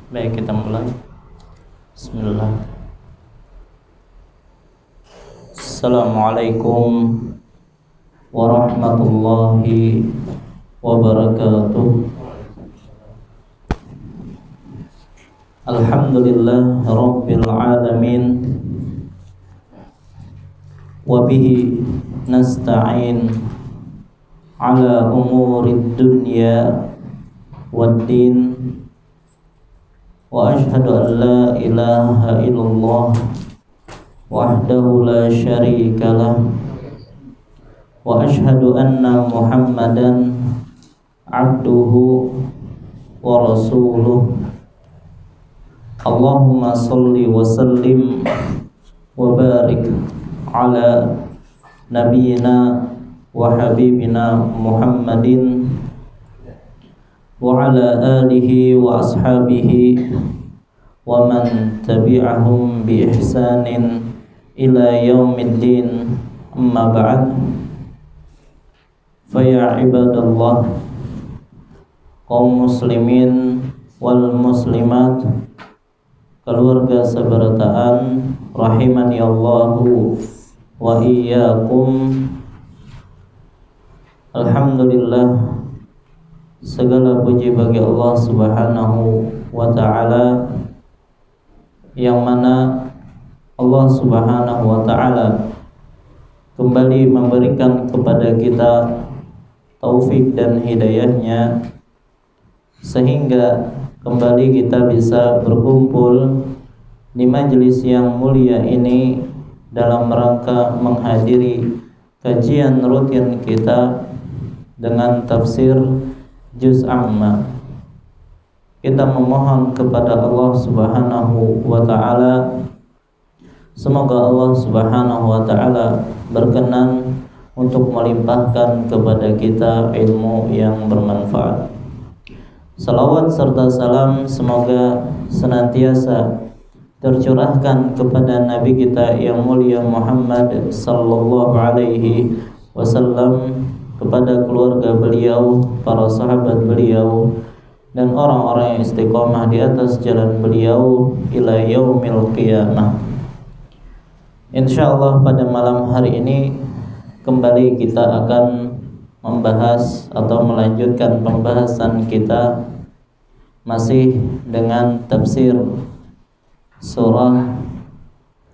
Baik, kita mulai. Bismillah. Assalamualaikum warahmatullahi wabarakatuh. Alhamdulillah Rabbil alamin. Wabihi nasta'in ala umurid dunya waddin. Wa ashhadu an la ilaha illallah wahdahu la syarika lah. Wa ashhadu anna Muhammadan abduhu wa rasuluh. Allahumma salli wa sallim wa barik ala nabiyyina wa habibina Muhammadin wa ala alihi wa ashabihi wa man tabi'ahum bi ihsanin ila yaumiddin. Amma ba'd. Fa ya ibadallah, kaum muslimin wal muslimat, keluarga seberataan rahimani Allahu wa iyyakum. Alhamdulillah, segala puji bagi Allah Subhanahu wa ta'ala, yang mana Allah Subhanahu wa ta'ala kembali memberikan kepada kita taufik dan hidayahnya, sehingga kembali kita bisa berkumpul di majelis yang mulia ini dalam rangka menghadiri kajian rutin kita dengan tafsir Juz Amma. Kita memohon kepada Allah Subhanahu wa ta'ala, semoga Allah Subhanahu wa ta'ala berkenan untuk melimpahkan kepada kita ilmu yang bermanfaat. Salawat serta salam semoga senantiasa tercurahkan kepada Nabi kita yang mulia Muhammad sallallahu alaihi wasallam, kepada keluarga beliau, para sahabat beliau, dan orang-orang yang istiqomah di atas jalan beliau ila yaumil qiyamah. Insyaallah pada malam hari ini kembali kita akan membahas atau melanjutkan pembahasan kita masih dengan tafsir surah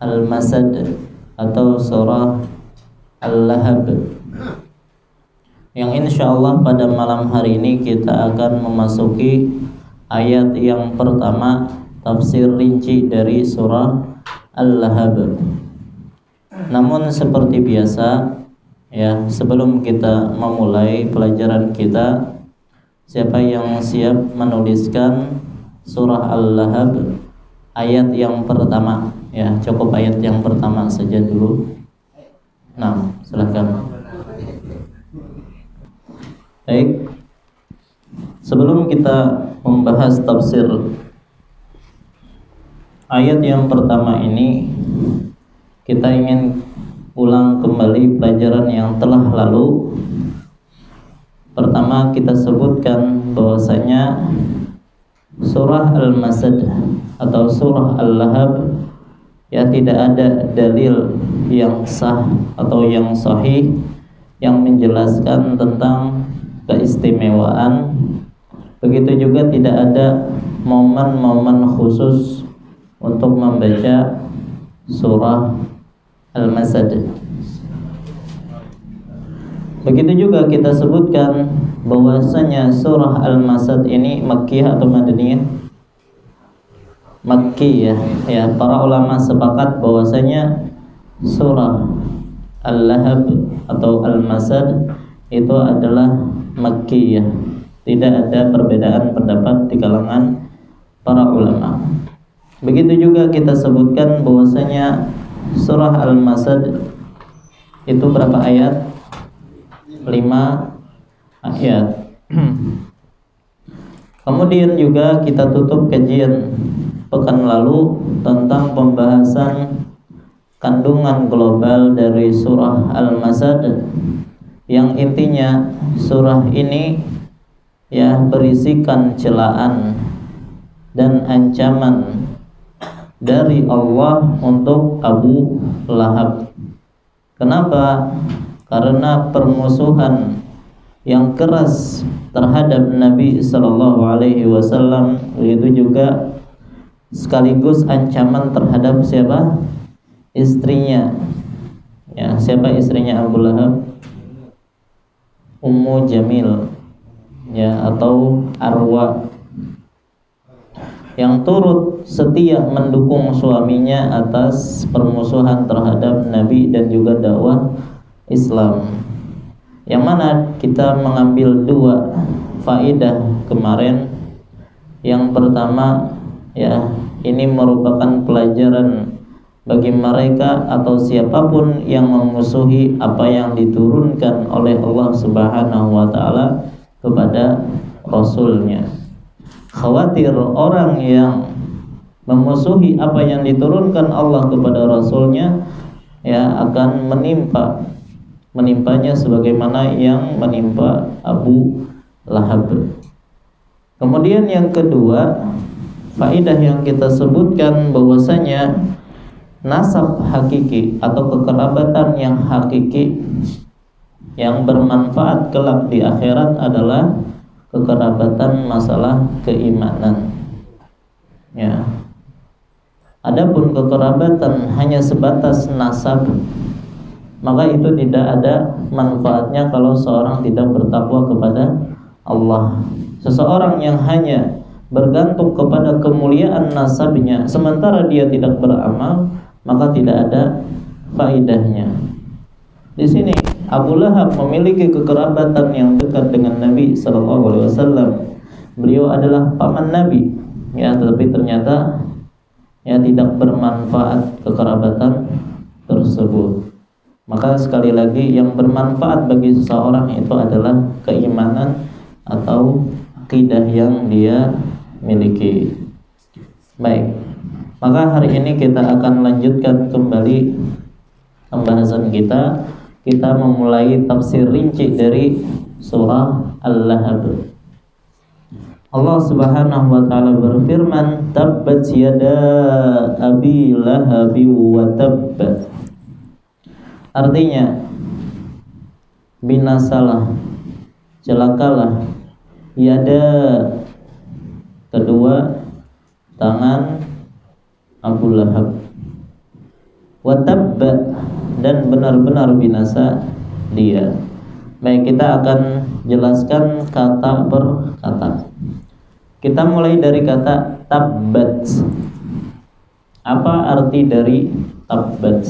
Al-Masad atau surah Al-Lahab, yang insyaallah pada malam hari ini kita akan memasuki ayat yang pertama, tafsir rinci dari surah Al-Lahab. Namun seperti biasa ya, sebelum kita memulai pelajaran kita, siapa yang siap menuliskan surah Al-Lahab ayat yang pertama? Ya, cukup ayat yang pertama saja dulu. Nah, silakan. Baik, sebelum kita membahas tafsir ayat yang pertama ini, kita ingin ulang kembali pelajaran yang telah lalu. Pertama kita sebutkan bahwasanya surah Al-Masad atau surah Al-Lahab ya, tidak ada dalil yang sah atau yang sahih yang menjelaskan tentang keistimewaan. Begitu juga tidak ada momen-momen khusus untuk membaca surah Al-Masad. Begitu juga kita sebutkan bahwasanya surah Al-Masad ini Makkiyah atau Madaniyah? Makkiyah ya. Para ulama sepakat bahwasanya surah Al-Lahab atau Al-Masad itu adalah Makkiyah. Tidak ada perbedaan pendapat di kalangan para ulama. Begitu juga kita sebutkan bahwasanya surah Al-Masad itu berapa ayat? 5 ayat. Kemudian juga kita tutup kajian pekan lalu tentang pembahasan kandungan global dari surah Al-Masad, yang intinya surah ini ya berisikan celaan dan ancaman dari Allah untuk Abu Lahab. Kenapa? Karena permusuhan yang keras terhadap Nabi Sallallahu Alaihi Wasallam itu juga sekaligus ancaman terhadap siapa? Istrinya. Ya, siapa istrinya Abu Lahab? Ummu Jamil, ya, atau Arwa, yang turut setia mendukung suaminya atas permusuhan terhadap Nabi dan juga dakwah Islam. Yang mana kita mengambil dua faedah kemarin. Yang pertama, ya, ini merupakan pelajaran bagi mereka atau siapapun yang memusuhi apa yang diturunkan oleh Allah Subhanahu wa taala kepada Rasulnya. Khawatir orang yang memusuhi apa yang diturunkan Allah kepada Rasulnya, ya, akan menimpanya sebagaimana yang menimpa Abu Lahab. Kemudian yang kedua, faedah yang kita sebutkan bahwasanya nasab hakiki atau kekerabatan yang hakiki yang bermanfaat kelak di akhirat adalah kekerabatan masalah keimanan. Ya. Adapun kekerabatan hanya sebatas nasab, maka itu tidak ada manfaatnya kalau seorang tidak bertakwa kepada Allah. Seseorang yang hanya bergantung kepada kemuliaan nasabnya sementara dia tidak beramal, maka tidak ada faedahnya. Di sini Abu Lahab memiliki kekerabatan yang dekat dengan Nabi Sallallahu Alaihi Wasallam. Beliau adalah paman Nabi, ya, tetapi ternyata, ya, tidak bermanfaat kekerabatan tersebut. Maka sekali lagi yang bermanfaat bagi seseorang itu adalah keimanan atau akidah yang dia miliki. Baik, maka hari ini kita akan lanjutkan kembali pembahasan kita. Kita memulai tafsir rinci dari surah Al-Lahab. Allah Subhanahu wa taala berfirman, tabbat yada abi lahabi wa tabb. Artinya, binasalah, celakalah, yada, kedua tangan Abu Lahab, wa tabb, dan benar-benar binasa dia. Baik, kita akan jelaskan kata per kata. Kita mulai dari kata tabbat. Apa arti dari tabbat?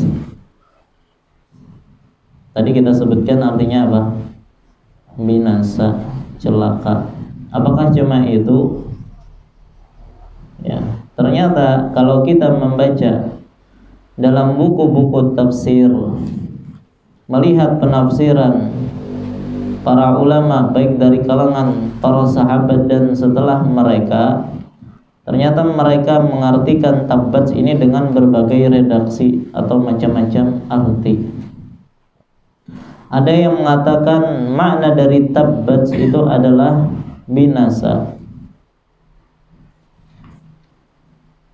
Tadi kita sebutkan artinya apa? Binasa, celaka. Apakah cuma itu? Ya, ternyata kalau kita membaca dalam buku-buku tafsir, melihat penafsiran para ulama baik dari kalangan para sahabat dan setelah mereka, ternyata mereka mengartikan tabbat ini dengan berbagai redaksi atau macam-macam arti. Ada yang mengatakan makna dari tabbat itu adalah binasa.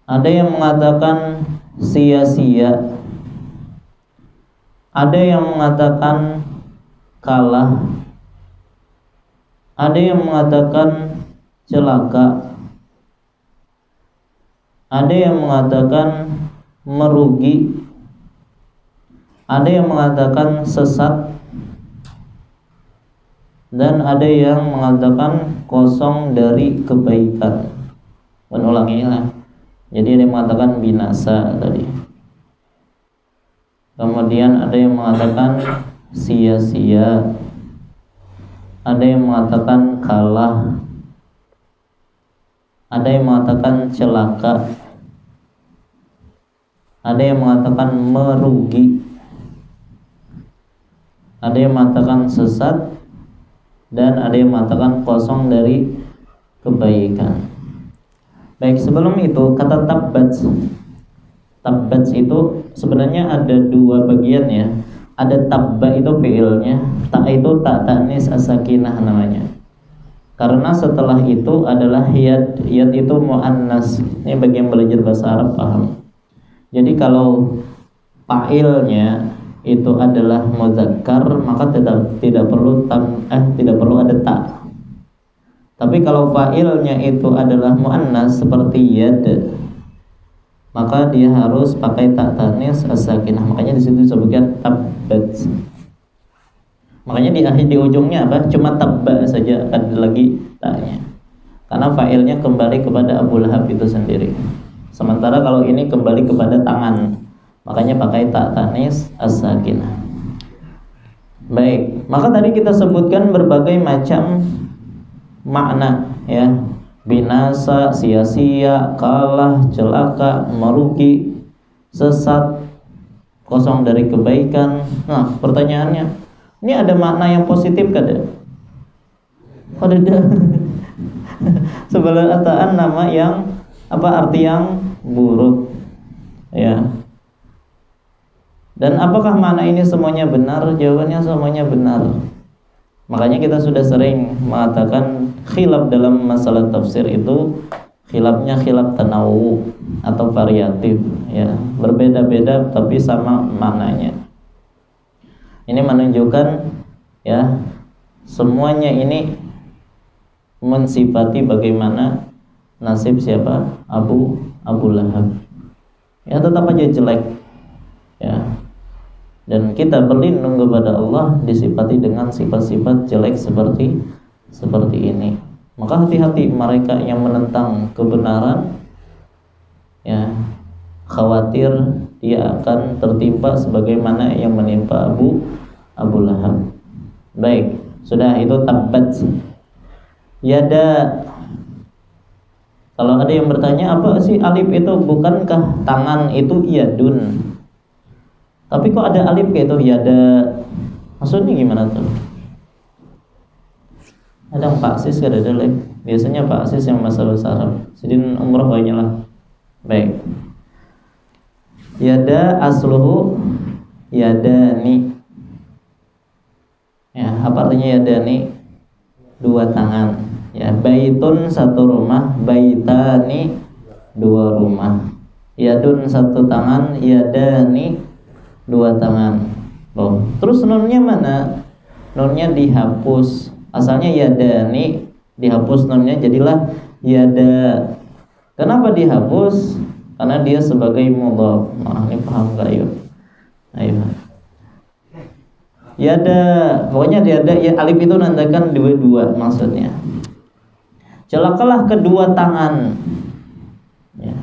Ada yang mengatakan sia-sia. Ada yang mengatakan kalah. Ada yang mengatakan celaka. Ada yang mengatakan merugi. Ada yang mengatakan sesat. Dan ada yang mengatakan kosong dari kebaikan. Ulangilah. Jadi ada yang mengatakan binasa tadi. Kemudian ada yang mengatakan sia-sia. Ada yang mengatakan kalah. Ada yang mengatakan celaka. Ada yang mengatakan merugi. Ada yang mengatakan sesat. Dan ada yang mengatakan kosong dari kebaikan. Baik, sebelum itu kata tabbat. Tabbat itu sebenarnya ada dua bagian, ya. Ada tabba itu fiilnya, ta itu tak tanis as-sakinah namanya. Karena setelah itu adalah yad. Yad itu muannas. Ini bagi yang belajar bahasa Arab paham. Jadi kalau fa'ilnya itu adalah muzakkar, maka tidak perlu tidak perlu ada ta. Tapi kalau fa'ilnya itu adalah muannas seperti yad, maka dia harus pakai ta tanis as-sakinah. Makanya di situ disebutkan tabbat. Makanya di akhir, di ujungnya apa? Cuma tabba saja, ada lagi ta-nya. Karena fa'ilnya kembali kepada Abu Lahab itu sendiri. Sementara kalau ini kembali kepada tangan, makanya pakai ta tanis as-sakinah. Baik, maka tadi kita sebutkan berbagai macam makna ya. Binasa, sia-sia, kalah, celaka, merugi, sesat, kosong dari kebaikan. Nah, pertanyaannya, ini ada makna yang positif kada? Oh, ada. Sebelah ataan nama yang apa, arti yang buruk ya. Dan apakah makna ini semuanya benar? Jawabannya semuanya benar. Makanya kita sudah sering mengatakan khilaf dalam masalah tafsir itu khilafnya khilaf tanawu atau variatif ya, berbeda-beda tapi sama maknanya. Ini menunjukkan ya, semuanya ini mensifati bagaimana nasib siapa? Abu Lahab. Ya tetap aja jelek ya. Dan kita berlindung kepada Allah disifati dengan sifat-sifat jelek seperti ini. Maka hati-hati mereka yang menentang kebenaran ya, khawatir dia akan tertimpa sebagaimana yang menimpa Abu Lahab. Baik, sudah itu tabbat. Yada. Kalau ada yang bertanya, apa sih alif itu? Bukankah tangan itu yadun? Tapi kok ada alif kayak itu yada? Maksudnya gimana tuh? Ada Pak Sis gak ada lagi? Biasanya Pak Sis yang bahasa Arab. Sidin umroh banyak lah. Baik. Yada asluhu yadani. Ya, apa artinya yadani? Dua tangan. Ya, baitun satu rumah, baitani dua rumah. Yadun satu tangan, yadani dua tangan. Oh, terus nunnya mana? Nunnya dihapus. Asalnya yadani, dihapus nunnya jadilah yada. Kenapa dihapus? Karena dia sebagai mudhaf. Nah, ini paham gak yuk? Ayo. Yada, pokoknya yada ya, alif itu nandakan dua-dua maksudnya. Celakalah kedua tangan. Ya.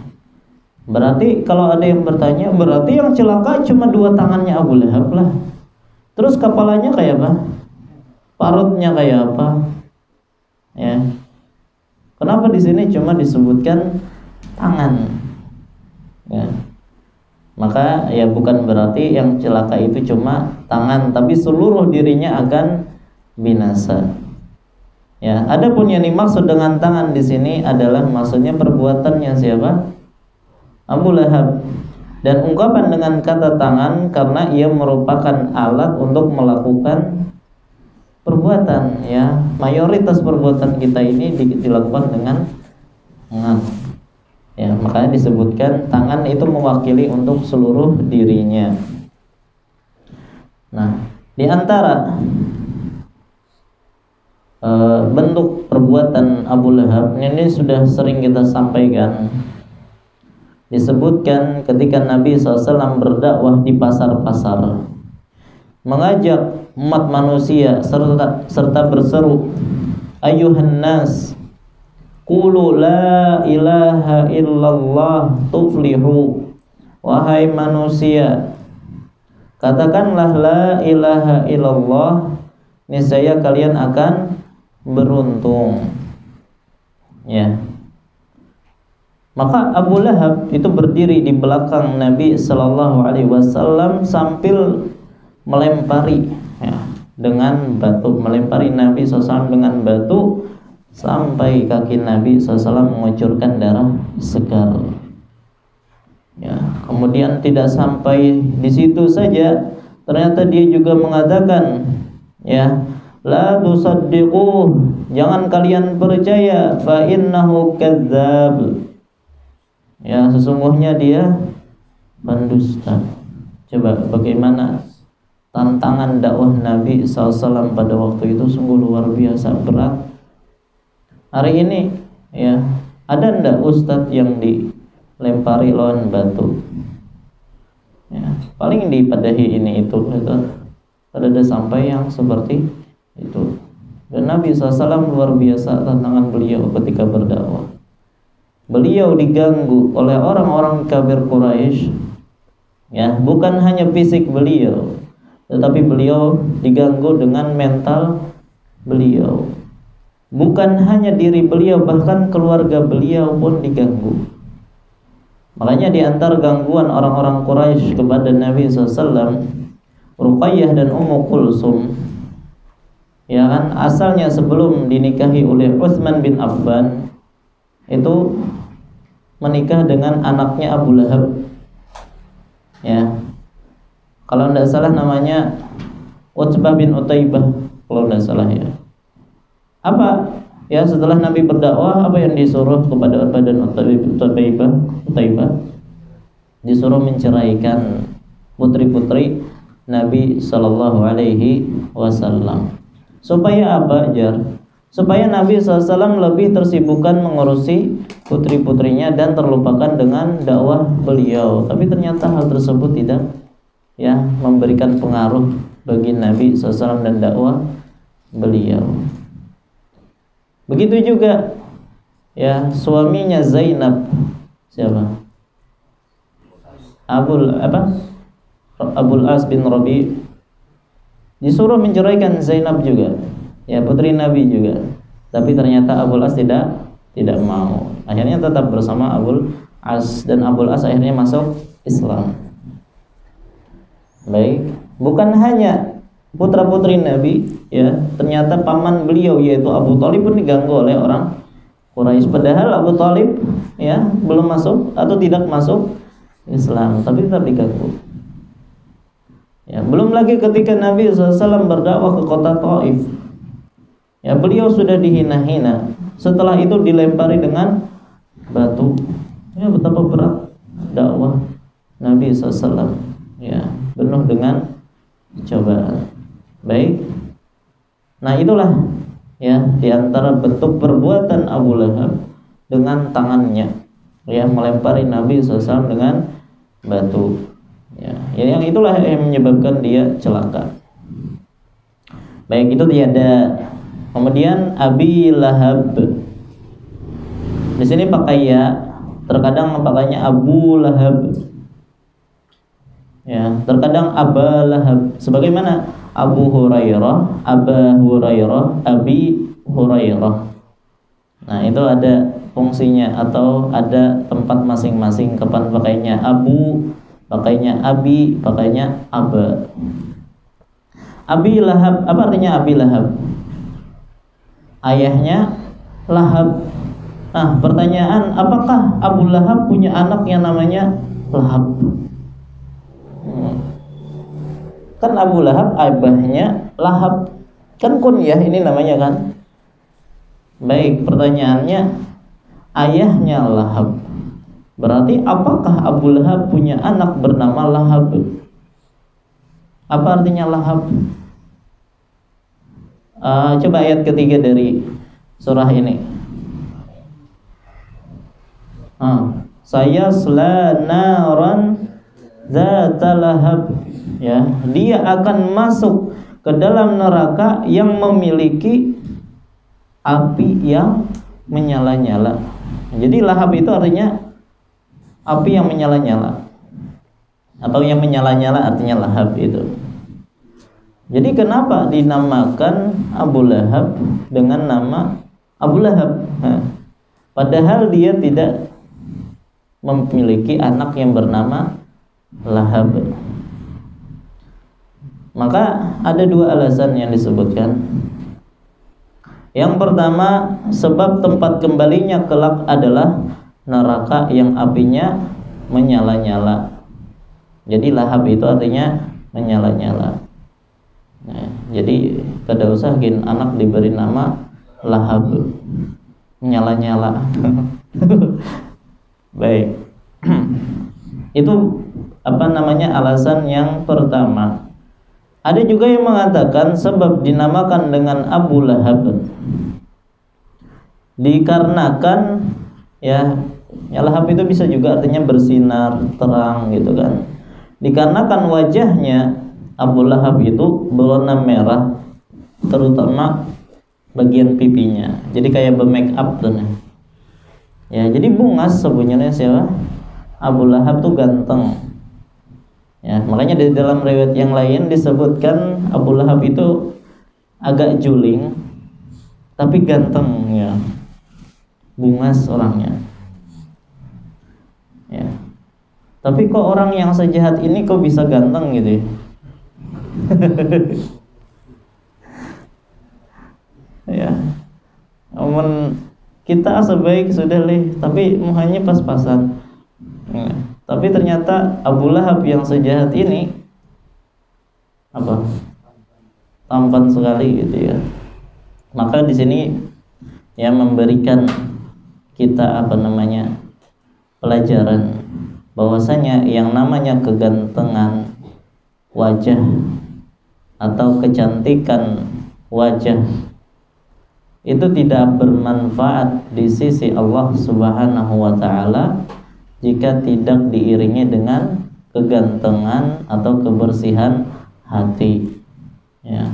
Berarti kalau ada yang bertanya, berarti yang celaka cuma dua tangannya Abu Lahab lah. Terus kepalanya kayak apa? Parutnya kayak apa? Ya. Kenapa di sini cuma disebutkan tangan? Ya. Maka ya bukan berarti yang celaka itu cuma tangan, tapi seluruh dirinya akan binasa. Ya, adapun yang dimaksud dengan tangan di sini adalah maksudnya perbuatannya siapa? Abu Lahab. Dan ungkapan dengan kata tangan karena ia merupakan alat untuk melakukan perbuatan ya. Mayoritas perbuatan kita ini dilakukan dengan tangan. Ya, makanya disebutkan tangan itu mewakili untuk seluruh dirinya. Nah, di antara bentuk perbuatan Abu Lahab ini sudah sering kita sampaikan. Disebutkan ketika Nabi SAW berdakwah di pasar-pasar, mengajak umat manusia serta berseru, ayuhan nas qulu la ilaha illallah tuflihu. Wahai manusia, katakanlah la ilaha illallah, niscaya kalian akan beruntung. Ya. Maka Abu Lahab itu berdiri di belakang Nabi Sallallahu Alaihi Wasallam sambil melempari ya, dengan batu, melempari Nabi SAW dengan batu sampai kaki Nabi SAW mengucurkan darah segar. Ya, kemudian tidak sampai di situ saja, ternyata dia juga mengatakan, ya, La tusaddiquh, jangan kalian percaya, fa innahu kadzdzab. Ya, sesungguhnya dia pendusta. Coba bagaimana tantangan dakwah Nabi SAW pada waktu itu sungguh luar biasa berat. Hari ini ya, ada ndak ustadz yang dilempari lawan batu? Ya, paling dipadahi ini itu. Ada sampai yang seperti itu. Dan Nabi SAW luar biasa tantangan beliau ketika berdakwah. Beliau diganggu oleh orang-orang kafir Quraisy. Ya, bukan hanya fisik beliau, tetapi beliau diganggu dengan mental beliau. Bukan hanya diri beliau, bahkan keluarga beliau pun diganggu. Makanya di antara gangguan orang-orang Quraisy kepada Nabi SAW, Ruqayyah dan Ummu Kulsum, ya kan, asalnya sebelum dinikahi oleh Utsman bin Affan itu menikah dengan anaknya Abu Lahab. Ya, kalau tidak salah namanya Utbah bin Utaibah, kalau tidak salah ya. Apa ya, setelah Nabi berdakwah, apa yang disuruh kepada Utbah dan Utaibah? Disuruh menceraikan putri-putri Nabi Sallallahu Alaihi Wasallam. Supaya apa, Jar? Supaya Nabi SAW lebih tersibukkan mengurusi putri-putrinya dan terlupakan dengan dakwah beliau. Tapi ternyata hal tersebut tidak ya memberikan pengaruh bagi Nabi SAW dan dakwah beliau. Begitu juga ya suaminya Zainab, siapa? Abul As bin Rabi, disuruh menceraikan Zainab juga, ya putri Nabi juga. Tapi ternyata Abul As tidak mau. Akhirnya tetap bersama Abul As, dan Abul As akhirnya masuk Islam. Baik, bukan hanya putra-putri Nabi, ya, ternyata paman beliau yaitu Abu Thalib pun diganggu oleh orang Quraisy. Padahal Abu Thalib ya belum masuk atau tidak masuk Islam, tapi tetap diganggu. Ya, belum lagi ketika Nabi SAW berdakwah ke kota Taif, ya beliau sudah dihina-hina. Setelah itu dilempari dengan batu. Ya, betapa berat dakwah Nabi SAW. Ya, penuh dengan cobaan. Baik. Nah, itulah ya di antara bentuk perbuatan Abu Lahab dengan tangannya, ya melempari Nabi SAW dengan batu. Ya, yang itulah yang menyebabkan dia celaka. Baik, itu tiada. Kemudian Abi Lahab. Di sini pakai ya, terkadang pakainya Abu Lahab. Ya, terkadang Aba Lahab. Sebagaimana Abu Hurairah, Aba Hurairah, Abi Hurairah. Nah, itu ada fungsinya atau ada tempat masing-masing kapan pakainya Abu, pakainya Abi, pakainya Aba. Abi Lahab, apa artinya Abi Lahab? Ayahnya Lahab. Nah, pertanyaan, apakah Abu Lahab punya anak yang namanya Lahab? Kan Abu Lahab ayahnya Lahab, kan kunyah ini namanya kan. Baik, pertanyaannya, ayahnya Lahab, berarti apakah Abu Lahab punya anak bernama Lahab? Apa artinya Lahab? Coba ayat ketiga dari surah ini. Saya naran zata lahab, ya, dia akan masuk ke dalam neraka yang memiliki api yang menyala-nyala. Jadi lahab itu artinya api yang menyala-nyala, atau yang menyala-nyala artinya lahab itu. Jadi kenapa dinamakan Abu Lahab dengan nama Abu Lahab? Padahal dia tidak memiliki anak yang bernama Lahab. Maka ada dua alasan yang disebutkan. Yang pertama, sebab tempat kembalinya kelak adalah neraka yang apinya menyala-nyala. Jadi Lahab itu artinya menyala-nyala. Nah, jadi kada usah gin anak diberi nama Lahab, nyala-nyala. Baik. Itu alasan yang pertama. Ada juga yang mengatakan sebab dinamakan dengan Abu Lahab dikarenakan Lahab itu bisa juga artinya bersinar, terang gitu kan. Dikarenakan wajahnya Abu Lahab itu berwarna merah, terutama bagian pipinya. Jadi kayak bermake up tuh. Ya, jadi bungas sebenarnya siapa? Abu Lahab tuh ganteng. Ya, makanya di dalam riwayat yang lain disebutkan Abu Lahab itu agak juling tapi ganteng ya. Bungas orangnya. Ya. Tapi kok orang yang sejahat ini kok bisa ganteng gitu ya? Ya. Namun kita sebaik sudah tapi muhanya pas-pasan. Ya. Tapi ternyata Abu Lahab yang sejahat ini tampan sekali gitu ya. Maka di sini memberikan kita pelajaran bahwasanya yang namanya kegantengan wajah atau kecantikan wajah itu tidak bermanfaat di sisi Allah Subhanahu wa taala jika tidak diiringi dengan kegantengan atau kebersihan hati. Ya.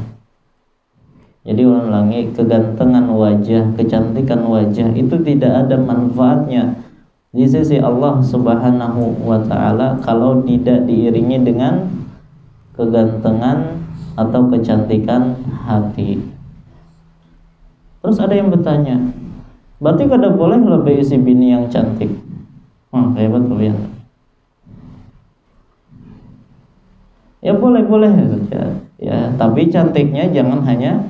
Jadi ulangi, kegantengan wajah, kecantikan wajah itu tidak ada manfaatnya di sisi Allah Subhanahu wa taala kalau tidak diiringi dengan kegantengan atau kecantikan hati. Terus ada yang bertanya, berarti kada boleh lebih isi bini yang cantik? Hebat kalian. Ya boleh saja. Ya, tapi cantiknya jangan hanya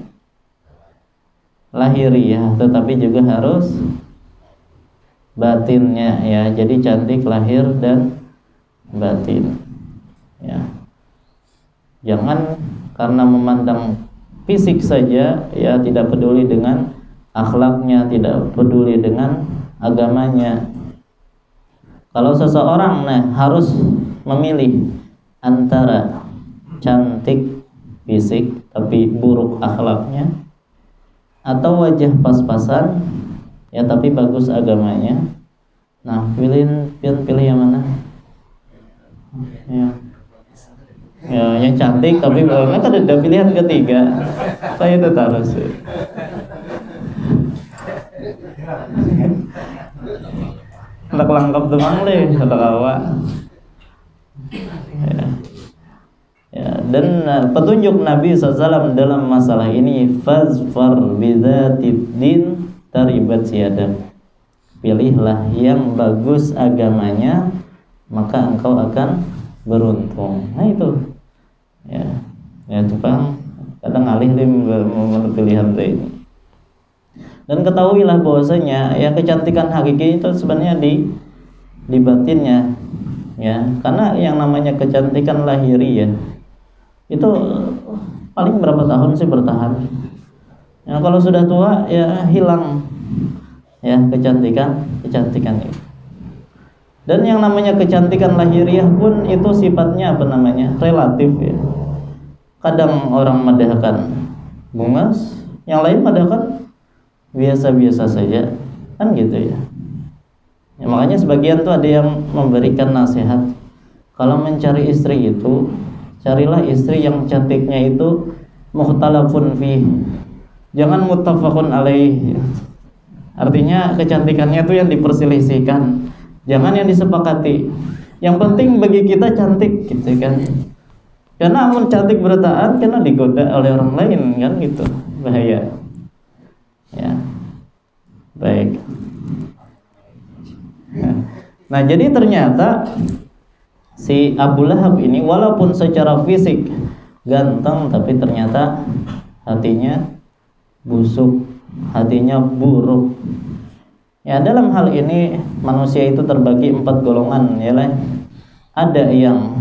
lahiriah, tetapi juga harus batinnya ya. Jadi cantik lahir dan batin. Ya. Jangan karena memandang fisik saja ya, tidak peduli dengan akhlaknya, tidak peduli dengan agamanya. Kalau seseorang harus memilih antara cantik fisik tapi buruk akhlaknya, atau wajah pas-pasan ya tapi bagus agamanya, pilih yang mana? Ya, yang cantik tapi kan ada pilihan ketiga. Saya itu harus. Hendak lengkap demang hendak awak. Ya, dan petunjuk Nabi SAW dalam masalah ini, fazfar bidzatid din taribat siyadak. Pilihlah yang bagus agamanya, maka engkau akan beruntung. Nah itu. Ya tukang kadang alih pilihan ini. Dan ketahuilah bahwasanya kecantikan hakiki itu sebenarnya di batinnya ya, karena yang namanya kecantikan lahiriah itu paling berapa tahun sih bertahan ya, kalau sudah tua ya hilang ya kecantikan itu. Dan yang namanya kecantikan lahiriah pun itu sifatnya relatif ya. Kadang orang madahkan bungas, yang lain madahkan biasa-biasa saja, kan gitu ya. Makanya sebagian tuh ada yang memberikan nasihat, kalau mencari istri itu carilah istri yang cantiknya itu mukhtalafun fi, jangan muttafaqun alaih. Artinya kecantikannya itu yang diperselisihkan, jangan yang disepakati. Yang penting bagi kita cantik gitu kan. Karena amun cantik bertahan karena digoda oleh orang lain kan gitu, bahaya. Ya. Baik. Nah, jadi ternyata si Abu Lahab ini walaupun secara fisik ganteng tapi ternyata hatinya busuk, hatinya buruk. Ya, dalam hal ini manusia itu terbagi 4 golongan ya lah. Ada yang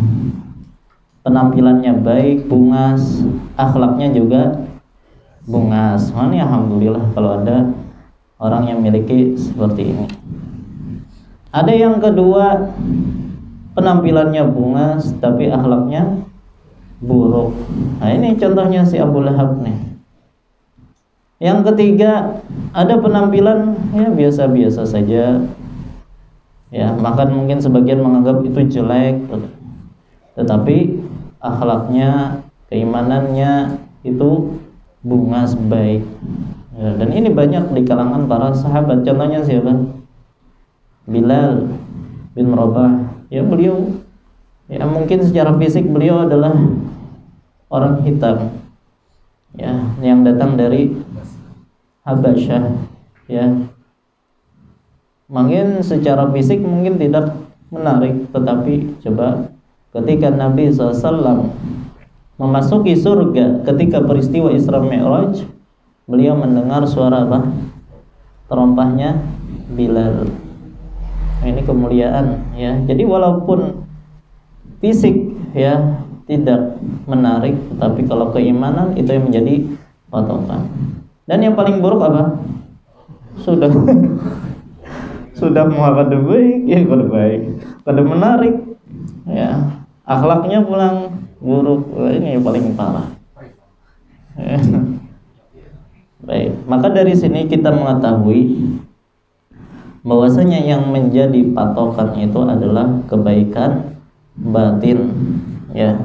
penampilannya baik, bungas, akhlaknya juga bungas. Ini alhamdulillah kalau ada orang yang memiliki seperti ini. Ada yang kedua, penampilannya bungas tapi akhlaknya buruk. Nah, ini contohnya si Abu Lahab nih. Yang ketiga, ada penampilan ya biasa-biasa saja. Ya, bahkan mungkin sebagian menganggap itu jelek, tetapi akhlaknya, keimanannya itu bungas baik. Ya, dan ini banyak di kalangan para sahabat. Contohnya siapa? Bilal bin Rabah. Ya, beliau ya mungkin secara fisik beliau adalah orang hitam. Ya, yang datang dari Habasyah. Ya. Mungkin secara fisik mungkin tidak menarik, tetapi coba ketika Nabi SAW memasuki surga ketika peristiwa Isra Mi'raj, beliau mendengar suara apa? Terompahnya Bilal. Nah, ini kemuliaan ya. Jadi walaupun fisik ya tidak menarik, tetapi kalau keimanan itu yang menjadi patokan. Dan yang paling buruk apa? Sudah sudah mau kada baik ya kada baik, kada menarik ya, akhlaknya pulang buruk. Ini yang paling parah. Baik, maka dari sini kita mengetahui bahwasanya yang menjadi patokan itu adalah kebaikan batin ya.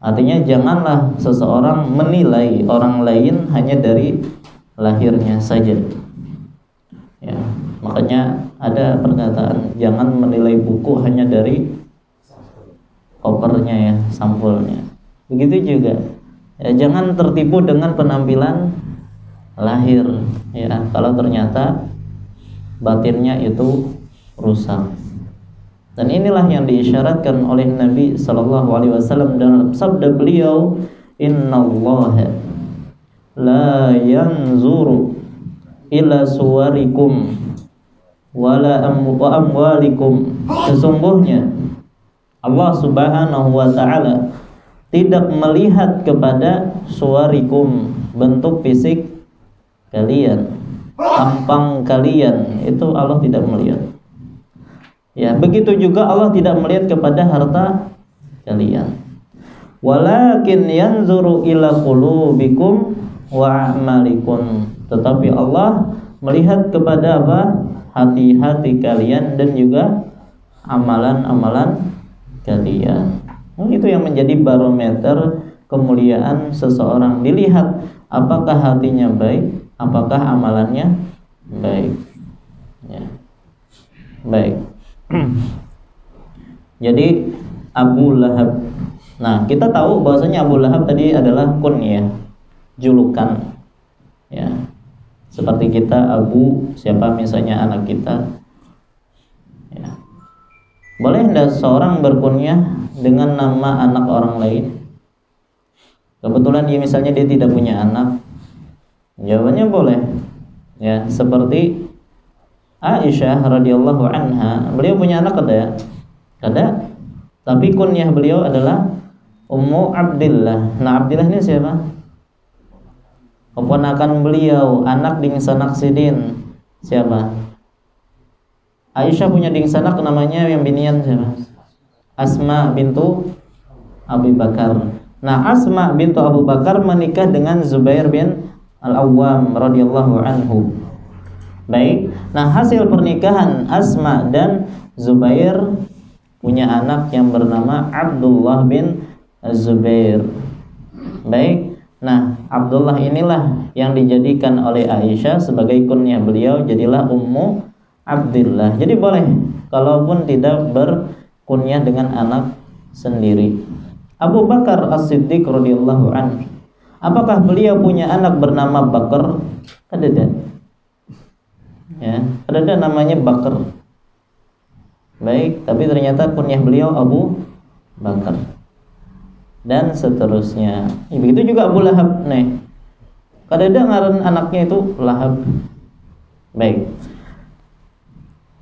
Artinya janganlah seseorang menilai orang lain hanya dari lahirnya saja ya. Makanya ada perkataan jangan menilai buku hanya dari covernya ya, sampulnya. Begitu juga ya, jangan tertipu dengan penampilan lahir ya, kalau ternyata batinnya itu rusak. Dan inilah yang diisyaratkan oleh Nabi SAW dalam sabda beliau, innallaha la yanzuru ila suwarikum wala amwalikum. Sesungguhnya Allah Subhanahu wa ta'ala tidak melihat kepada suwarikum, bentuk fisik kalian, tampang kalian, itu Allah tidak melihat. Ya, begitu juga Allah tidak melihat kepada harta kalian. Walakin yanzuru ila qulubikum wa a'malikum. Tetapi Allah melihat kepada apa? Hati-hati kalian dan juga amalan-amalan kalian. Itu yang menjadi barometer kemuliaan seseorang. Dilihat apakah hatinya baik, apakah amalannya baik. Ya. Baik. Jadi Abu Lahab. Nah, kita tahu bahwasanya Abu Lahab tadi adalah kunyah, julukan. Ya. Seperti kita Abu siapa misalnya anak kita. Ya. Boleh enggak seorang berkunyah dengan nama anak orang lain? Kebetulan dia misalnya dia tidak punya anak. Jawabannya boleh. Ya, seperti Aisyah radhiyallahu anha, beliau punya anak ada? Ada. Tapi kunyah beliau adalah Ummu Abdillah. Nah, Abdillah ini siapa? Keponakan beliau, anak dingsanak sidin. Siapa? Aisyah punya dingsanak namanya yang binian siapa? Asma bintu Abu Bakar. Nah, Asma bintu Abu Bakar menikah dengan Zubair bin Al-Awwam radhiyallahu anhu. Baik. Nah, hasil pernikahan Asma dan Zubair punya anak yang bernama Abdullah bin Zubair. Baik. Nah, Abdullah inilah yang dijadikan oleh Aisyah sebagai kunyah beliau, jadilah Ummu Abdillah. Jadi boleh kalaupun tidak berkunyah dengan anak sendiri. Abu Bakar As-Siddiq radhiyallahu anhu, apakah beliau punya anak bernama Bakar? Ada. Ya, ada namanya Bakar. Baik, tapi ternyata kunyah beliau Abu Bakar. Dan seterusnya. Begitu juga Abu Lahab nih. Kadang-kadang ngaran anaknya itu Lahab. Baik.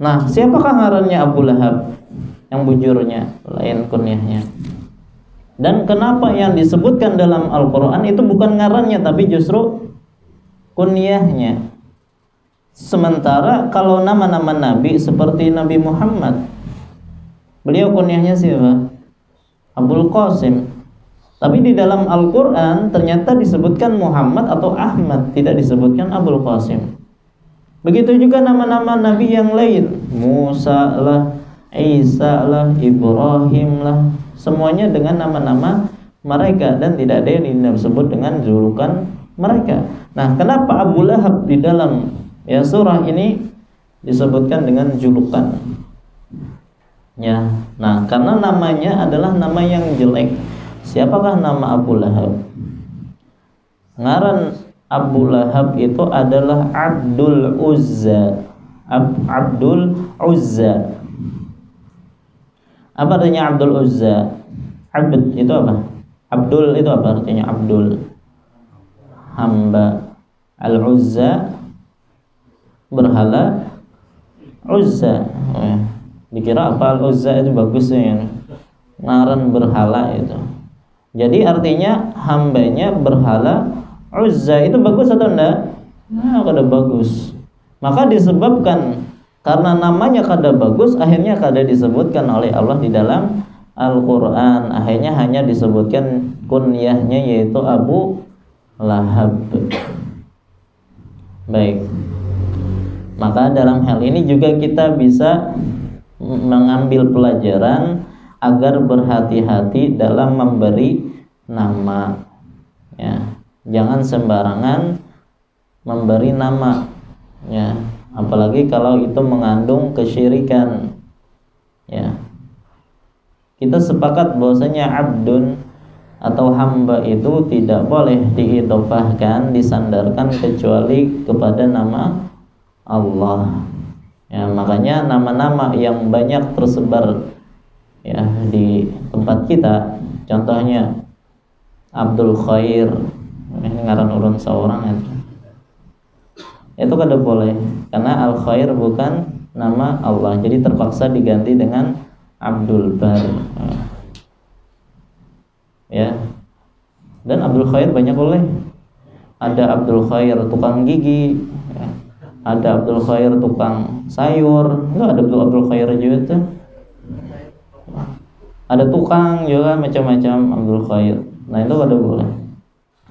Nah, siapakah ngarannya Abu Lahab? Yang bujurnya, lain kunyahnya. Dan kenapa yang disebutkan dalam Al-Quran itu bukan ngarannya, tapi justru kunyahnya. Sementara kalau nama-nama nabi seperti Nabi Muhammad, beliau kunyahnya siapa? Abul Qasim. Tapi di dalam Al-Quran ternyata disebutkan Muhammad atau Ahmad, tidak disebutkan Abul Qasim. Begitu juga nama-nama nabi yang lain, Musa lah, Isa lah, Ibrahim lah, semuanya dengan nama-nama mereka dan tidak ada yang disebut dengan julukan mereka. Nah, kenapa Abu Lahab di dalam surah ini disebutkan dengan julukan? Ya, nah karena namanya adalah nama yang jelek. Siapakah nama Abu Lahab? Ngaran Abu Lahab itu adalah Abdul Uzza. Abdul Uzza. Apa artinya Abdul Uzza? Abd itu apa? Abdul itu apa artinya? Abdul, hamba. Al-Uzza, berhala. Uzza, dikira apa Al-Uzza itu bagusnya, ngaran berhala itu. Jadi artinya hambanya berhala Uzza itu bagus atau enggak? Nah, kada bagus. Maka disebabkan karena namanya kada bagus, akhirnya kada disebutkan oleh Allah di dalam Al-Quran. Akhirnya hanya disebutkan kunyahnya, yaitu Abu Lahab. Baik. Maka dalam hal ini juga kita bisa mengambil pelajaran agar berhati-hati dalam memberi nama. Ya, jangan sembarangan memberi nama. Ya, apalagi kalau itu mengandung kesyirikan. Ya, kita sepakat bahwasanya abdun atau hamba itu tidak boleh diidhofahkan, disandarkan kecuali kepada nama Allah. Ya, makanya nama-nama yang banyak tersebar ya di tempat kita, contohnya Abdul Khair, ini ngaran urun seorang itu kada boleh karena Al Khair bukan nama Allah, jadi terpaksa diganti dengan Abdul Bar. Ya, dan Abdul Khair banyak boleh. Ada Abdul Khair tukang gigi, ya. Ada Abdul Khair tukang sayur, enggak ada Abdul Khair juga tuh. Ada tukang juga macam-macam Abdul Khair. Nah itu kada boleh,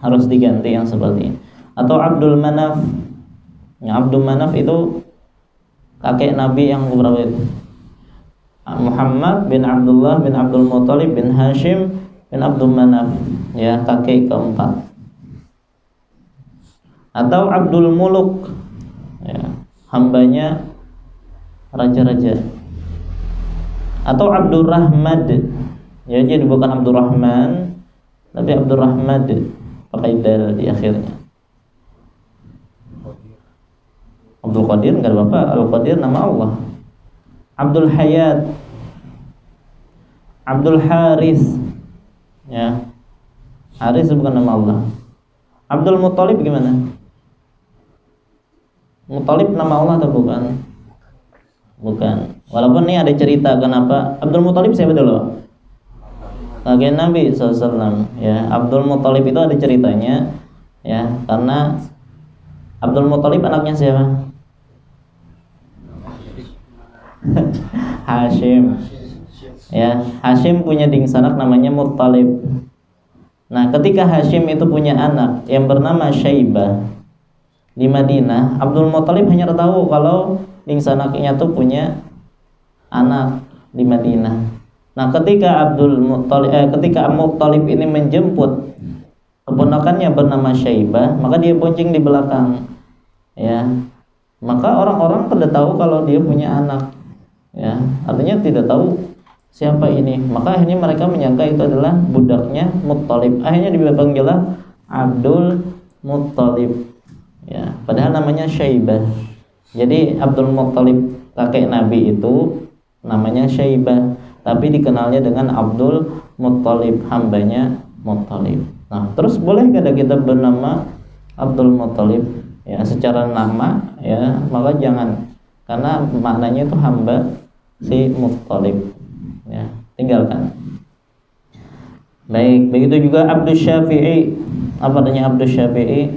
harus diganti yang seperti ini. Atau Abdul Manaf. Ya, Abdul Manaf itu kakek Nabi yang berapa itu? Muhammad bin Abdullah bin Abdul Muttalib bin Hashim bin Abdul Manaf, ya, kakek keempat. Atau Abdul Muluk, ya, hambanya raja-raja. Atau Abdul Rahmad, ya, jadi bukan Abdul Rahman tapi Abdul Rahmad pakai dal di akhirnya. Abdul Qadir enggak ada apa-apa, Al Qadir nama Allah. Abdul Hayat, Abdul Haris, ya, Haris bukan nama Allah. Abdul Muttalib gimana? Muttalib nama Allah atau bukan? Bukan. Walaupun ini ada cerita kenapa Abdul Muttalib siapa dulu? Kakek Nabi SAW. Ya, Abdul Muttalib itu ada ceritanya, ya, karena Abdul Muttalib anaknya siapa? Hashim. Ya, Hashim punya dingsanak namanya Muttalib. Nah, ketika Hashim itu punya anak yang bernama Syaibah di Madinah, Abdul Muttalib hanya tahu kalau dingsanaknya tuh punya anak di Madinah. Nah, ketika ketika Muttalib ini menjemput keponakannya bernama Syaibah, maka dia bonceng di belakang. Ya. Maka orang-orang tidak tahu kalau dia punya anak. Ya, artinya tidak tahu siapa ini. Maka akhirnya mereka menyangka itu adalah budaknya Muttalib. Akhirnya dipanggillah Abdul Muttalib. Ya, padahal namanya Syaibah. Jadi Abdul Muttalib kakek Nabi itu namanya Syaibah, tapi dikenalnya dengan Abdul Muttalib, hambanya Muttalib. Nah, terus boleh kada kita bernama Abdul Muttalib? Ya, secara nama, ya, maka jangan, karena maknanya itu hamba si Muttalib. Ya, tinggalkan. Baik, begitu juga Abdul Syafi'i. Apa artinya Abdul Syafi'i?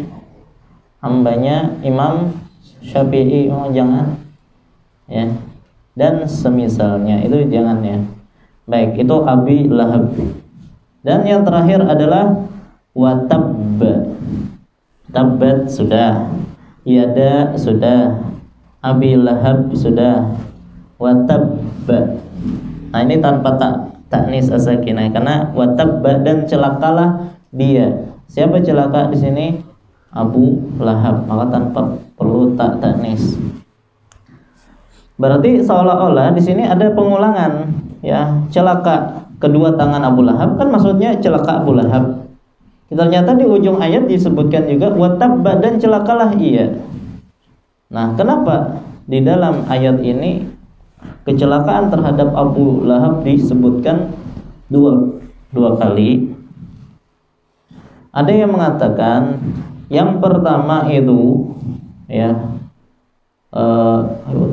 hambanya Imam Syafi'i, oh jangan ya, dan semisalnya itu jangan ya. Baik, itu Abi Lahab. Dan yang terakhir adalah watab. Tabbat sudah, yada sudah, Abi Lahab sudah, watab. Nah ini tanpa taknis as-sakinah, karena watab dan celakalah dia. Siapa celaka di sini? Abu Lahab, maka tanpa perlu taknis. Berarti seolah-olah di sini ada pengulangan ya, celaka kedua tangan Abu Lahab, kan maksudnya celaka Abu Lahab. Ternyata di ujung ayat disebutkan juga watabba, dan celakalah ia. Nah, kenapa di dalam ayat ini kecelakaan terhadap Abu Lahab disebutkan dua kali? Ada yang mengatakan yang pertama itu ya,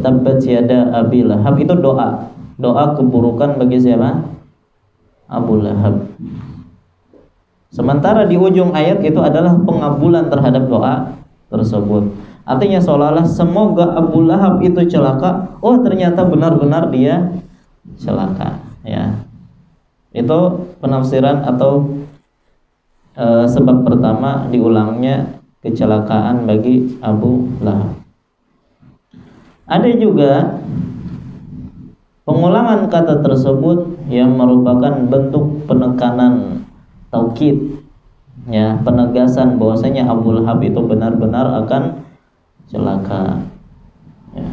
tabbat yada Abi Lahab, itu doa keburukan bagi siapa? Abu Lahab. Sementara di ujung ayat itu adalah pengabulan terhadap doa tersebut. Artinya seolah-olah semoga Abu Lahab itu celaka. Oh, ternyata benar-benar dia celaka ya. Itu penafsiran atau sebab pertama diulangnya kecelakaan bagi Abu Lahab. Ada juga pengulangan kata tersebut yang merupakan bentuk penekanan taukid ya, penegasan bahwasanya Abu Lahab itu benar-benar akan celaka ya.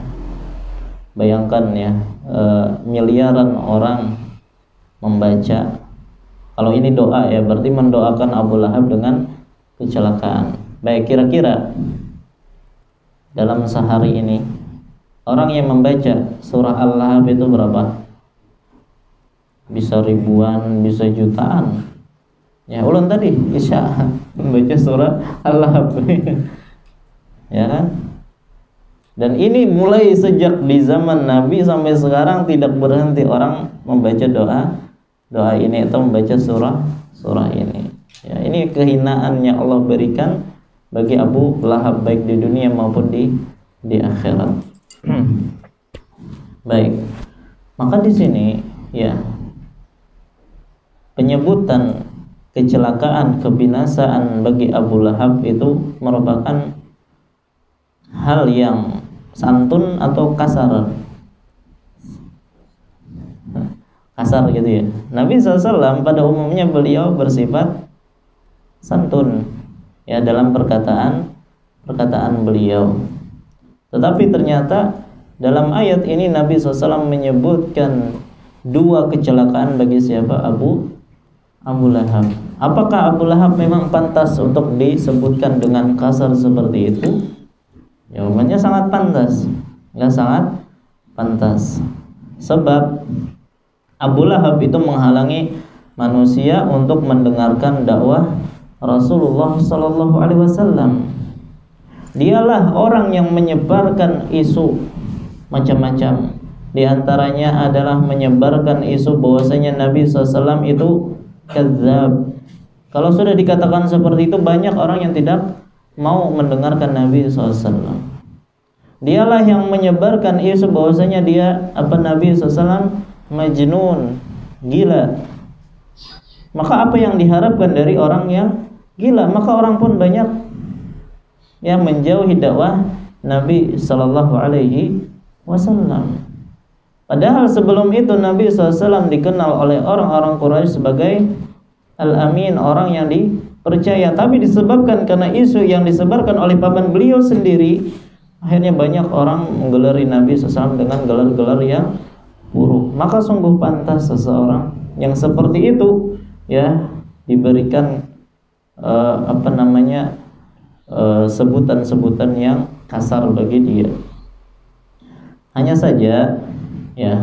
Bayangkan ya, miliaran orang membaca, kalau ini doa ya, berarti mendoakan Abu Lahab dengan kecelakaan. Baik, kira-kira dalam sehari ini orang yang membaca surah Al-Lahab itu berapa? Bisa ribuan, bisa jutaan. Ya, ulun tadi Isya membaca surah Al-Lahab. Ya kan? Dan ini mulai sejak di zaman Nabi sampai sekarang tidak berhenti orang membaca doa ini atau membaca surah ini. Ya, ini kehinaan yang Allah berikan bagi Abu Lahab baik di dunia maupun di akhirat. Baik. Maka di sini ya, penyebutan kecelakaan, kebinasaan bagi Abu Lahab itu merupakan hal yang santun atau kasar gitu ya. Nabi SAW pada umumnya beliau bersifat santun ya dalam perkataan beliau. Tetapi ternyata dalam ayat ini Nabi SAW menyebutkan dua kecelakaan bagi siapa? Abu Lahab. Apakah Abu Lahab memang pantas untuk disebutkan dengan kasar seperti itu? Jawabannya sangat pantas. Sangat pantas. Sebab Abu Lahab itu menghalangi manusia untuk mendengarkan dakwah Rasulullah sallallahu alaihi wasallam. Dialah orang yang menyebarkan isu macam-macam. Di antaranya adalah menyebarkan isu bahwasanya Nabi SAW itu kadzab. Kalau sudah dikatakan seperti itu, banyak orang yang tidak mau mendengarkan Nabi SAW. Dialah yang menyebarkan isu bahwasanya Nabi SAW majnun, gila. Maka apa yang diharapkan dari orang yang gila? Maka orang pun banyak yang menjauhi dakwah Nabi Sallallahu Alaihi Wasallam. Padahal sebelum itu Nabi SAW dikenal oleh orang-orang Quraisy sebagai Al-Amin, orang yang dipercaya. Tapi disebabkan karena isu yang disebarkan oleh paman beliau sendiri, akhirnya banyak orang menggelari Nabi SAW dengan gelar-gelar yang buruk. Maka sungguh pantas seseorang yang seperti itu ya diberikan sebutan-sebutan yang kasar bagi dia. Hanya saja ya,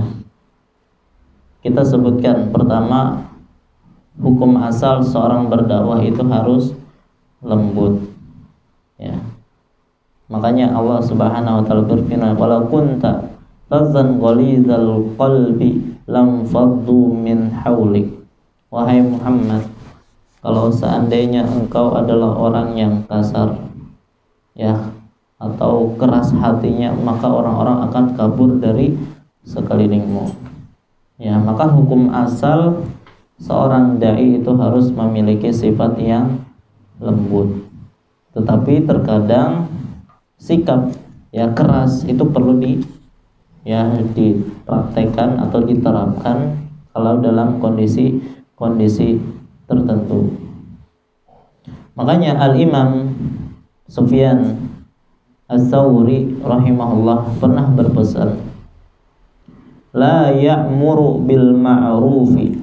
kita sebutkan pertama, hukum asal seorang berdakwah itu harus lembut ya. Makanya Allah Subhanahu wa taala berfirman, "Walau kunta fazzan ghalidhal qalbi lam faddu min haulik." Wahai Muhammad, kalau seandainya engkau adalah orang yang kasar ya, atau keras hatinya, maka orang-orang akan kabur dari sekelilingmu. Ya, maka hukum asal seorang dai itu harus memiliki sifat yang lembut. Tetapi terkadang sikap ya keras itu perlu dipraktekkan atau diterapkan kalau dalam kondisi tertentu. Makanya Al-Imam Sufyan Ats-Tsauri rahimahullah pernah berpesan, la ya'muru bil ma'rufi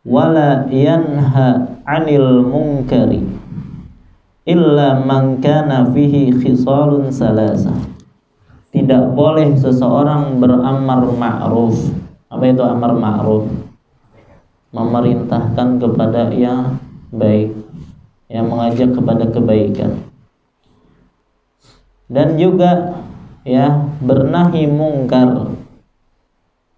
wa la yanha 'anil munkari illa man kana fihi khisalun salasah. Tidak boleh seseorang beramar ma'ruf. Apa itu amar ma'ruf? Memerintahkan kepada yang baik, yang mengajak kepada kebaikan, dan juga ya bernahi mungkar,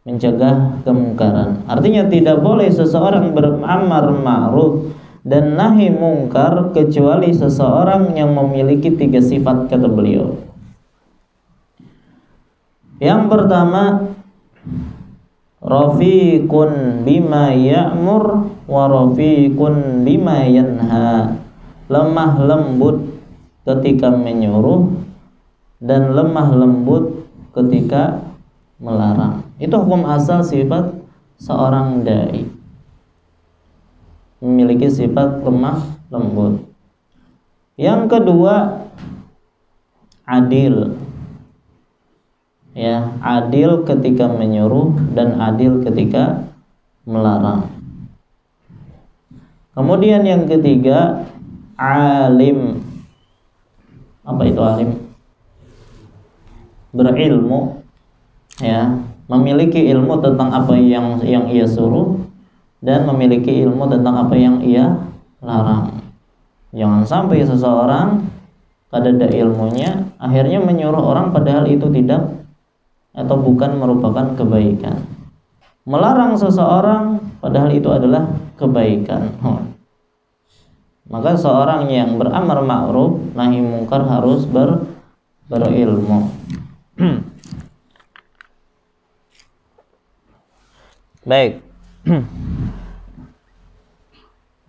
mencegah kemungkaran. Artinya tidak boleh seseorang beramar ma'ruf dan nahi mungkar kecuali seseorang yang memiliki 3 sifat, kata beliau. Yang pertama, rafiqun bima ya'mur wa rafiqun bima yanha. Lemah lembut ketika menyuruh dan lemah lembut ketika melarang. Itu hukum asal sifat seorang dai, memiliki sifat lemah lembut. Yang kedua, adil. Ya, adil ketika menyuruh dan adil ketika melarang. Kemudian yang ketiga, alim. Apa itu alim? Berilmu, ya, memiliki ilmu tentang apa yang ia suruh dan memiliki ilmu tentang apa yang ia larang. Jangan sampai seseorang kadada ilmunya akhirnya menyuruh orang padahal itu tidak atau bukan merupakan kebaikan, melarang seseorang padahal itu adalah kebaikan. Maka seorang yang beramar ma'ruf nahi mungkar harus berilmu. Baik.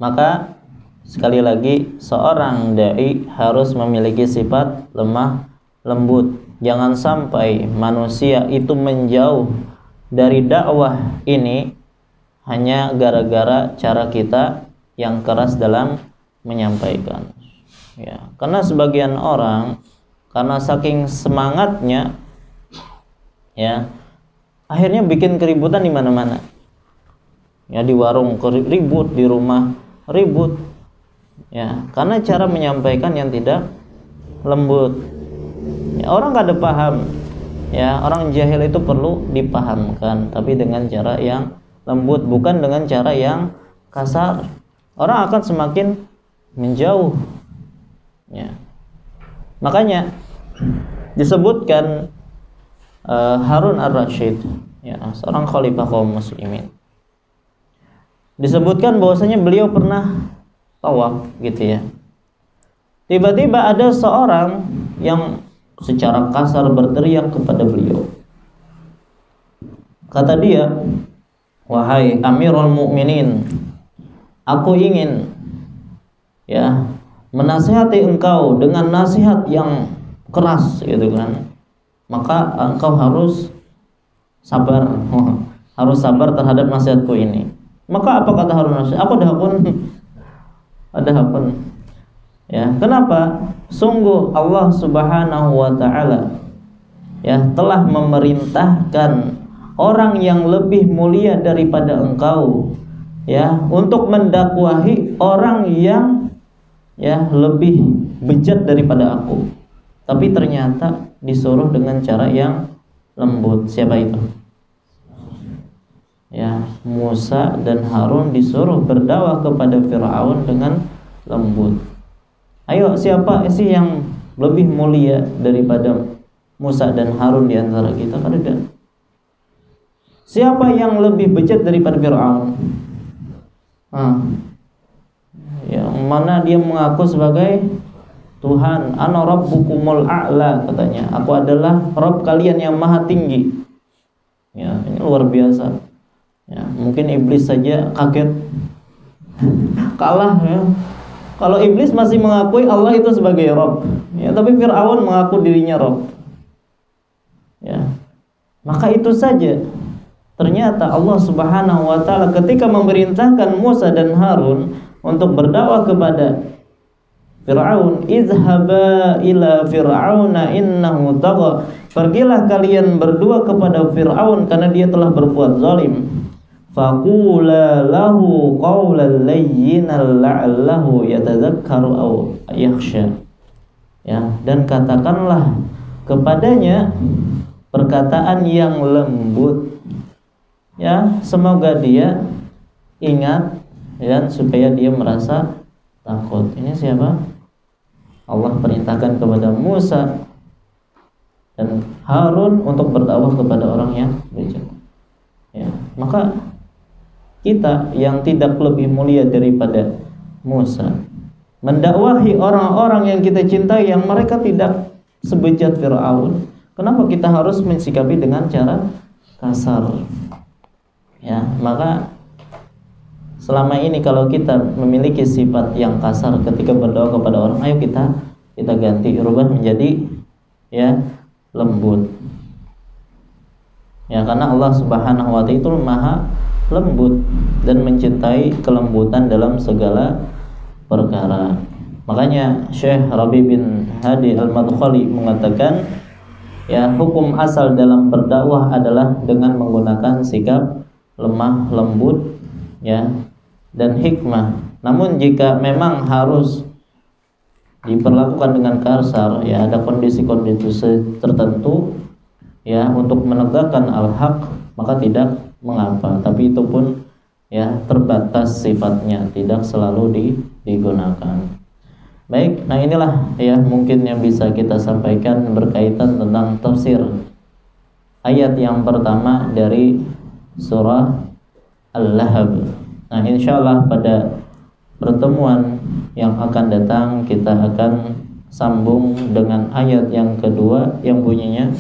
Maka sekali lagi seorang dai harus memiliki sifat lemah lembut. Jangan sampai manusia itu menjauh dari dakwah ini hanya gara-gara cara kita yang keras dalam menyampaikan. Ya, karena sebagian orang karena saking semangatnya, ya, akhirnya bikin keributan di mana-mana. Ya, di warung ribut, di rumah ribut. Ya, karena cara menyampaikan yang tidak lembut. Ya, orang kada paham. Ya, orang jahil itu perlu dipahamkan, tapi dengan cara yang lembut, bukan dengan cara yang kasar. Orang akan semakin menjauh. Ya. Makanya disebutkan Harun ar-Rasyid, ya, seorang khalifah kaum muslimin. Disebutkan bahwasanya beliau pernah tawaf gitu ya. Tiba-tiba ada seorang yang secara kasar berteriak kepada beliau. Kata dia, "Wahai Amirul Mukminin, aku ingin ya menasihati engkau dengan nasihat yang keras gitu kan. Maka engkau harus sabar, harus sabar terhadap nasihatku ini." Maka apa kata Harun Rasyid? Aku dah pun ya, kenapa? Sungguh Allah Subhanahu wa taala ya telah memerintahkan orang yang lebih mulia daripada engkau ya untuk mendakwahi orang yang ya lebih bejat daripada aku. Tapi ternyata disuruh dengan cara yang lembut. Siapa itu? Ya, Musa dan Harun disuruh berdakwah kepada Firaun dengan lembut. Ayo, siapa sih yang lebih mulia daripada Musa dan Harun di antara kita? Ada. Siapa yang lebih bejat daripada Firaun? Yang mana dia mengaku sebagai Tuhan, ana rabbukumul a'la, katanya, aku adalah Rabb kalian yang maha tinggi. Ya, ini luar biasa. Ya, mungkin iblis saja kaget, kalah ya. Kalau iblis masih mengakui Allah itu sebagai Rabb, ya, tapi Fir'aun mengaku dirinya Rabb. Ya. Maka itu saja. Ternyata Allah Subhanahu wa taala ketika memerintahkan Musa dan Harun untuk berdakwah kepada Fir'aun, izhaba ila fir'auna innahu tagha, pergilah kalian berdua kepada Fir'aun karena dia telah berbuat zalim. Faqula lahu qawlan layyinan la'allahu yatadzakkaru aw yakhsha. Ya, dan katakanlah kepadanya perkataan yang lembut. Ya, semoga dia ingat dan supaya dia merasa takut. Ini siapa? Allah perintahkan kepada Musa dan Harun untuk berdakwah kepada orang yang bijak. Ya, maka kita yang tidak lebih mulia daripada Musa mendakwahi orang-orang yang kita cintai yang mereka tidak sebejat Fir'aun. Kenapa kita harus mensikapi dengan cara kasar? Ya, maka selama ini kalau kita memiliki sifat yang kasar ketika berdoa kepada orang, ayo kita ganti, rubah menjadi ya lembut. Ya, karena Allah Subhanahu wa taala itu maha lembut dan mencintai kelembutan dalam segala perkara. Makanya Syekh Rabi bin Hadi Al-Madkhali mengatakan, ya, hukum asal dalam berdakwah adalah dengan menggunakan sikap lemah lembut, ya, dan hikmah. Namun jika memang harus diperlakukan dengan kasar, ya, ada kondisi-kondisi tertentu, ya, untuk menegakkan al-haq, maka tidak mengapa. Tapi itu pun ya terbatas sifatnya, tidak selalu digunakan. Baik, nah inilah ya mungkin yang bisa kita sampaikan berkaitan tentang tafsir ayat yang pertama dari surah Al-Lahab. Nah, insyaallah pada pertemuan yang akan datang kita akan sambung dengan ayat yang kedua yang bunyinya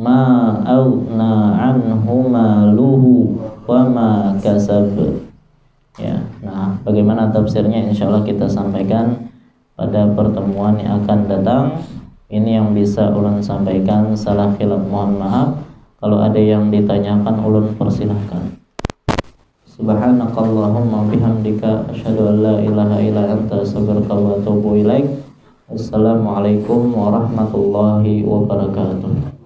ma aghna anhu maluhu wa ma kasab. Ya, nah bagaimana tafsirnya insyaallah kita sampaikan pada pertemuan yang akan datang. Ini yang bisa ulun sampaikan, salah khilaf mohon maaf. Kalau ada yang ditanyakan ulun persilahkan. Subhanakallahumma bihamdika asyhadu an la ilaha illa anta astaghfiruka wa atubu ilaik. Assalamualaikum warahmatullahi wabarakatuh.